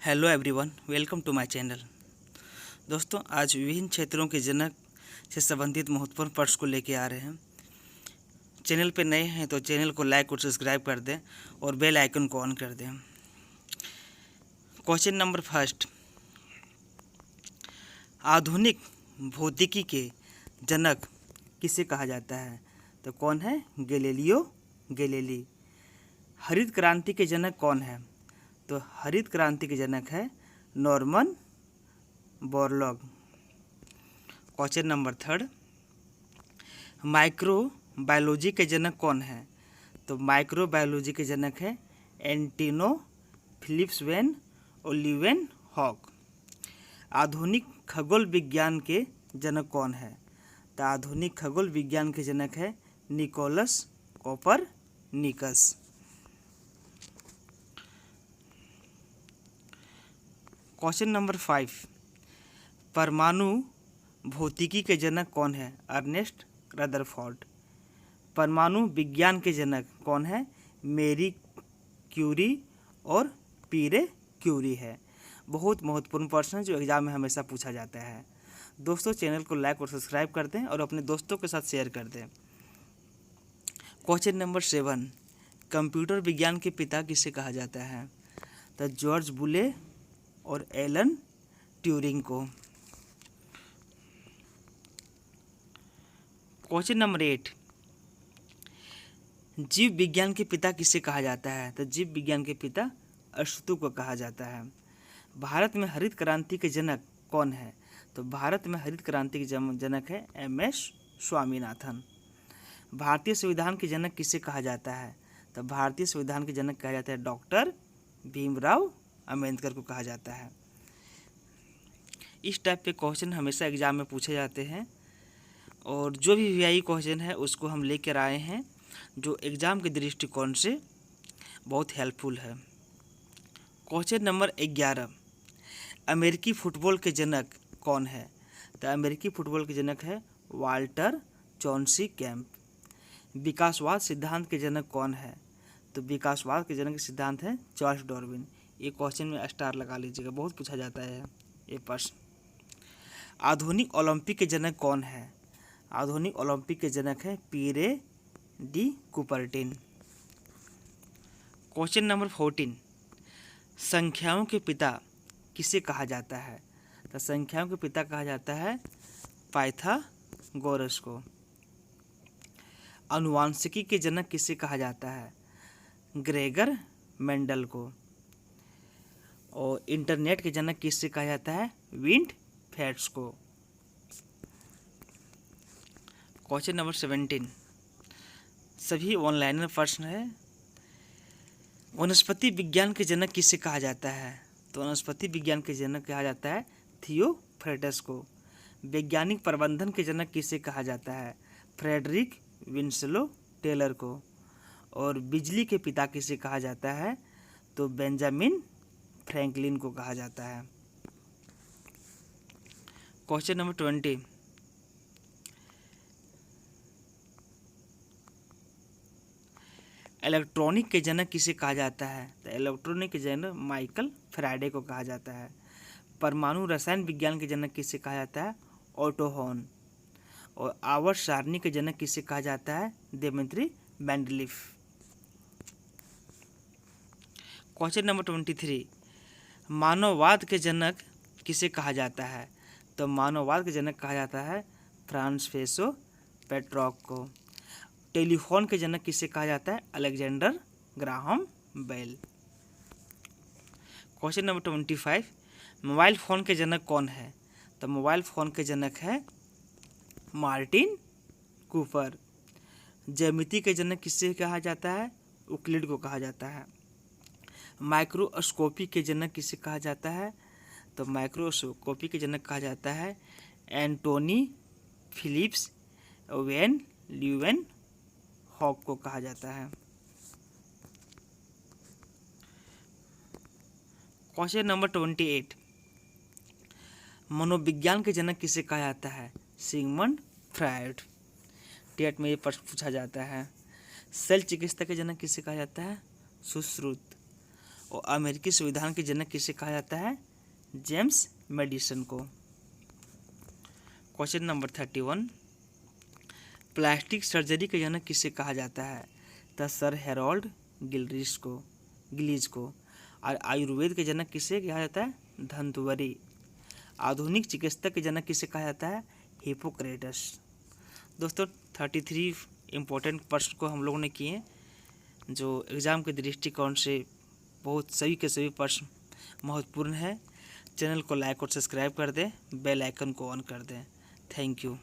Hello everyone, welcome to my channel. दोस्तों, आज विभिन्न क्षेत्रों के जनक से संबंधित महत्वपूर्ण प्रश्न को लेके आ रहे हैं। चैनल पे नए हैं तो चैनल को लाइक और सब्सक्राइब कर दें और बेल आइकन को ऑन कर दें। क्वेश्चन नंबर फर्स्ट, आधुनिक भौतिकी के जनक किसे कहा जाता है? तो कौन है? Galileo Galilei. हरित क्रांति के जनक कौन है? तो हरित क्रांति के जनक है Norman Borlaug. Question number third, microbiology के जनक कौन है? तो माइक्रोबायोलॉजी के जनक है एंटिनो फिलिप्स वैन लीeuwenhoek। आधुनिक खगोल विज्ञान के जनक कौन है? तो आधुनिक खगोल विज्ञान के जनक है निकोलस कोपरनिकस। क्वेश्चन नंबर 5, परमाणु भौतिकी के जनक कौन है? Ernest Rutherford. परमाणु विज्ञान के जनक कौन है? मेरी क्यूरी और पीरे क्यूरी है। बहुत महत्वपूर्ण प्रश्न है जो एग्जाम में हमेशा पूछा जाता है। दोस्तों, चैनल को लाइक और सब्सक्राइब कर दें और अपने दोस्तों के साथ शेयर कर दें। क्वेश्चन नंबर 7, कंप्यूटर विज्ञान के पिता किसे कहा जाता है? तो जॉर्ज बुले और एलन ट्यूरिंग को। क्वेश्चन नंबर 8, जीव विज्ञान के पिता किसे कहा जाता है? तो जीव विज्ञान के पिता अरस्तू को कहा जाता है। भारत में हरित क्रांति के जनक कौन है? तो भारत में हरित क्रांति के जनक है एम.एस. स्वामीनाथन। भारतीय संविधान के जनक किसे कहा जाता है? तो भारतीय संविधान के जनक कहा जाता है डॉक्टर भीमराव अंबेडकर को कहा जाता है। इस टाइप के क्वेश्चन हमेशा एग्जाम में पूछे जाते हैं और जो भी वीआई क्वेश्चन है उसको हम लेकर आए हैं जो एग्ज़ाम के दृष्टिकोण से बहुत हेल्पफुल है। क्वेश्चन नंबर 11, अमेरिकी फुटबॉल के जनक कौन है? तो अमेरिकी फुटबॉल के जनक है वाल्टर चौंसी कैंप। विकासवाद सिद्धांत के जनक कौन है? तो विकासवाद के जनक सिद्धांत है चार्ल्स डार्विन। ये क्वेश्चन में स्टार लगा लीजिएगा, बहुत पूछा जाता है ये प्रश्न। आधुनिक ओलंपिक के जनक कौन है? आधुनिक ओलंपिक के जनक है पीरे डी कुपर्टिन। क्वेश्चन नंबर 14, संख्याओं के पिता किसे कहा जाता है? तो संख्याओं के पिता कहा जाता है पाइथागोरस को। आनुवांशिकी के जनक किसे कहा जाता है? ग्रेगर मेंडल को। और इंटरनेट के जनक किससे कहा जाता है? विंटफेट्स को। क्वेश्चन नंबर 17, सभी ऑनलाइन प्रश्न है। वनस्पति विज्ञान के जनक किसे कहा जाता है? तो वनस्पति विज्ञान के जनक कहा जाता है थियोफ्रेटस को। वैज्ञानिक प्रबंधन के जनक किसे कहा जाता है? फ्रेडरिक विंस्लो टेलर को। और बिजली के पिता किसे कहा जाता है? तो बेंजामिन फ्रैंकलिन को कहा जाता है। क्वेश्चन नंबर 20, इलेक्ट्रॉनिक के जनक किसे कहा जाता है? तो इलेक्ट्रॉनिक के जनक माइकल फैराडे को कहा जाता है। परमाणु रसायन विज्ञान के जनक किसे कहा जाता है? Otto Hahn. और आवर्त सारणी के जनक किसे कहा जाता है? Dmitry Mendeleev. क्वेश्चन नंबर 23, मानववाद के जनक किसे कहा जाता है? तो मानववाद के जनक कहा जाता है फ्रांसिसो पेट्रोक को। टेलीफोन के जनक किसे कहा जाता है? Alexander Graham Bell. Question number 25, mobile phone के जनक कौन है? तो मोबाइल फ़ोन के जनक है मार्टिन कूपर। ज्यामिति के जनक किससे कहा जाता है? यूक्लिड को कहा जाता है। माइक्रोस्कोपी के जनक किसे कहा जाता है? तो माइक्रोस्कोपी के जनक कहा जाता है एंटोनी फिलिप्स वैन लीeuwenhoek को कहा जाता है। क्वेश्चन नंबर 28, मनोविज्ञान के जनक किसे कहा जाता है? Sigmund Freud. टेट में ये प्रश्न पूछा जाता है। शल्य चिकित्सा के जनक किसे कहा जाता है? सुश्रुत। और अमेरिकी संविधान के जनक किसे कहा जाता है? जेम्स मेडिसन को। क्वेश्चन नंबर 31, प्लास्टिक सर्जरी के जनक किसे कहा जाता है? तो सर हेरोल्ड गिलीज को। और आयुर्वेद के जनक किसे कहा जाता है? धन्वंतरि। आधुनिक चिकित्सा के जनक किसे कहा जाता है? हिप्पोक्रेटस। दोस्तों 33 इम्पोर्टेंट प्रश्न को हम लोगों ने किए, जो एग्ज़ाम के दृष्टिकोण से बहुत सभी के सभी प्रश्न महत्वपूर्ण है। चैनल को लाइक और सब्सक्राइब कर दें, बेल आइकन को ऑन कर दें। Thank you.